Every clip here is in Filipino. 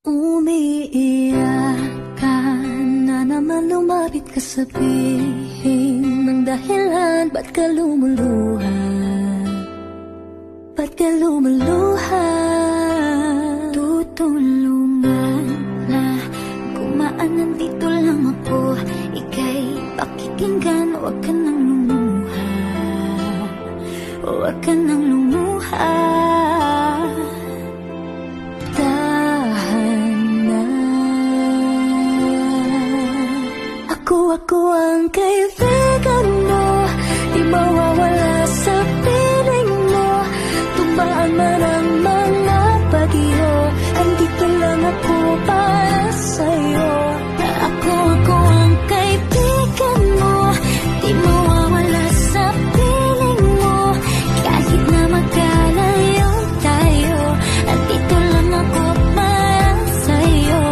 Umiiyak ka na naman, lumapit ka, sabihin ng dahilan. Ba't ka lumuluha? Ba't ka lumuluha? Tutulungan na gumaan, nandito lang ako. Ika'y pakikinggan, huwag ka nang lumuha. Huwag ka nang lumuha. Ako ang kaibigan mo, di mawawala sa piling mo. Tumbaan man ang mga bagyo, andito lang ako para sa'yo. Ako ang kaibigan mo, di mawawala sa piling mo. Kahit na magkalayo tayo, andito lang ako para sa'yo.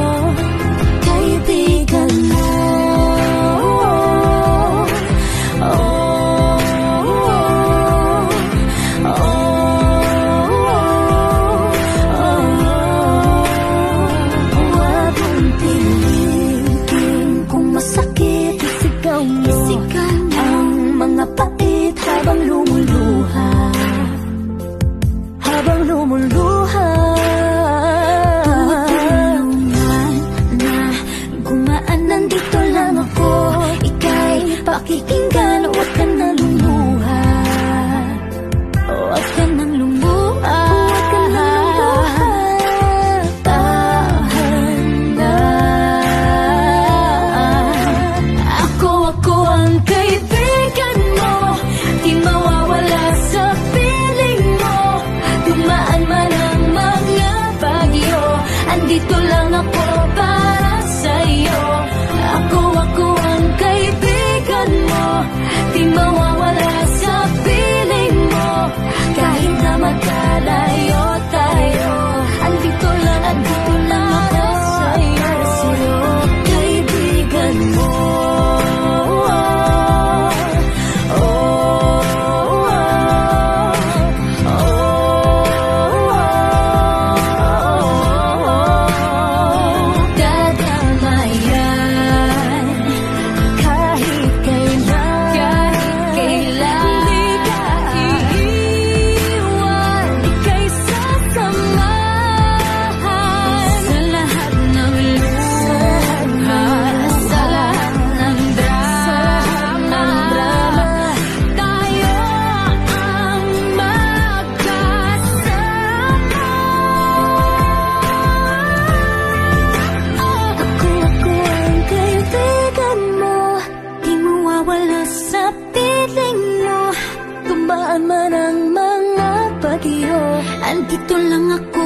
Kaibigan mo. Pakikinggan, huwag ka na lumuha. Huwag ka nang lumuha. Huwag ka nang lumuha. Tahan na. Ako ang kaibigan mo, di mawawala sa piling mo. Dumaan man ang mga bagyo, andito lang ako para sa'yo. Ako ang kaibigan mo, di mawawala sa piling mo. Kahit na magkalayo tayo, andito lang ako sa'yo. Kaibigan mo. Andito lang ako